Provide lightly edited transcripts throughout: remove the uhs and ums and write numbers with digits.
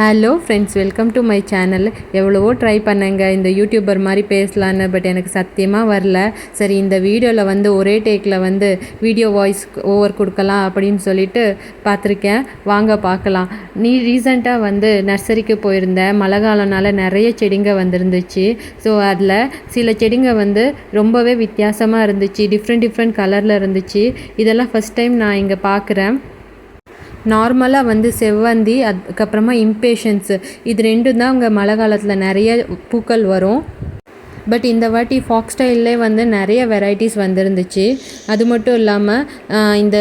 Hello friends, welcome to my channel. எவ்வளவோ try பண்ணேங்க இந்த யூடியூபர் மாதிரி பேசலான்னு, பட் எனக்கு சத்தியமாக வரல. சரி, இந்த வீடியோவில் வந்து ஒரே டேக்கில் வந்து வீடியோ வாய்ஸ் ஓவர் கொடுக்கலாம் அப்படின்னு சொல்லிட்டு பார்த்துருக்கேன். வாங்க பார்க்கலாம். ரீசெண்டாக வந்து நர்சரிக்கு போயிருந்தேன். மழை காலம்னால நிறைய செடிங்க வந்துருந்துச்சு. ஸோ அதில் சில செடிங்க வந்து ரொம்பவே வித்தியாசமாக இருந்துச்சு, டிஃப்ரெண்ட் கலரில் இருந்துச்சு. இதெல்லாம் ஃபஸ்ட் டைம் நான் இங்கே பார்க்குறேன். நார்மலாக வந்து செவ்வந்தி, அதுக்கப்புறமா இம்பேஷன்ஸு, இது ரெண்டும் தான் அங்கே மழை காலத்தில் நிறைய பூக்கள் வரும். பட் இந்த வாட்டி ஃபாக்ஸ் ஸ்டைல்லே வந்து நிறைய வெரைட்டிஸ் வந்துருந்துச்சு. அது மட்டும் இல்லாமல் இந்த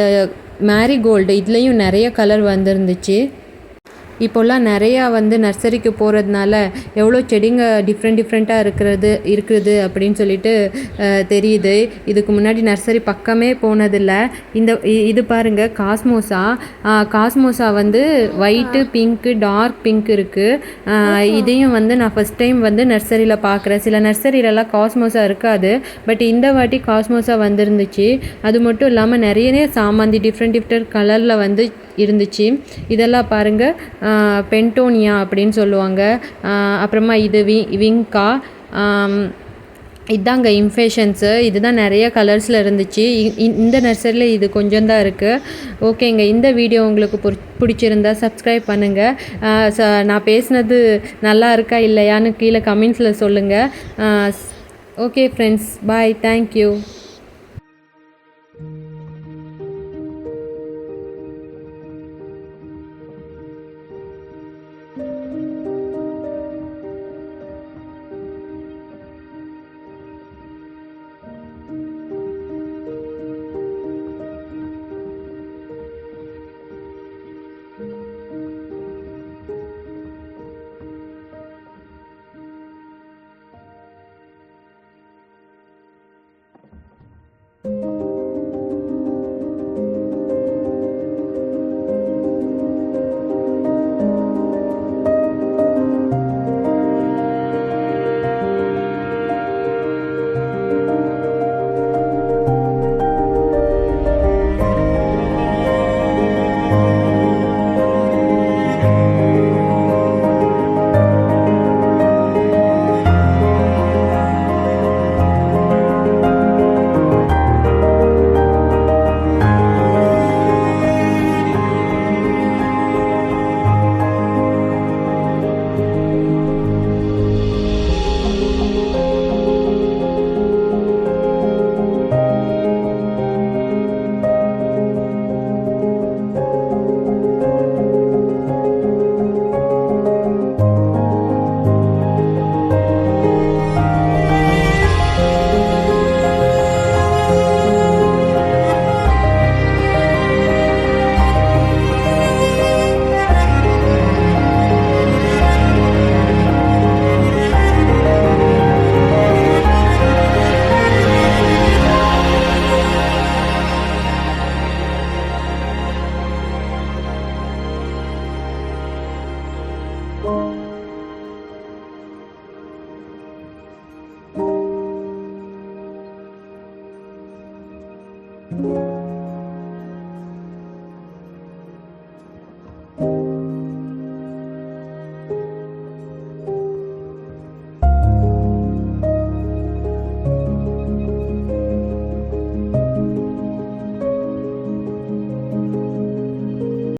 மேரிகோல்டு இதுலேயும் நிறைய கலர் வந்துருந்துச்சு. இப்போல்லாம் நிறையா வந்து நர்சரிக்கு போகிறதுனால எவ்வளோ செடிங்க டிஃப்ரெண்ட்டாக இருக்குது அப்படின்னு சொல்லிட்டு தெரியுது. இதுக்கு முன்னாடி நர்சரி பக்கமே போனதில்லை. இது பாருங்கள், காஸ்மோஸா வந்து ஒயிட்டு, பிங்க்கு, டார்க் பிங்க் இருக்குது. இதையும் வந்து நான் ஃபஸ்ட் டைம் வந்து நர்சரியில் பார்க்குறேன். சில நர்சரியிலலாம் காஸ்மோஸா இருக்காது, பட் இந்த வாட்டி காஸ்மோஸா வந்துருந்துச்சு. அது மட்டும் இல்லாமல் நிறைய சாமந்தி டிஃப்ரெண்ட் கலரில் வந்து இருந்துச்சு. இதெல்லாம் பாருங்கள், பென்டோனியா அப்படின்னு சொல்லுவாங்க. அப்புறமா இது விங்கா, இதாங்க இம்ஃபேஷன்ஸு. இதுதான் நிறைய கலர்ஸில் இருந்துச்சு. இந்த நர்சரியில் இது கொஞ்சம் தான் இருக்குது. ஓகேங்க, இந்த வீடியோ உங்களுக்கு பிடிச்சிருந்தா சப்ஸ்கிரைப் பண்ணுங்கள். நான் பேசுனது நல்லா இருக்கா இல்லையான்னு கீழே கமெண்ட்ஸில் சொல்லுங்கள். ஓகே ஃப்ரெண்ட்ஸ், பாய், தேங்க்யூ.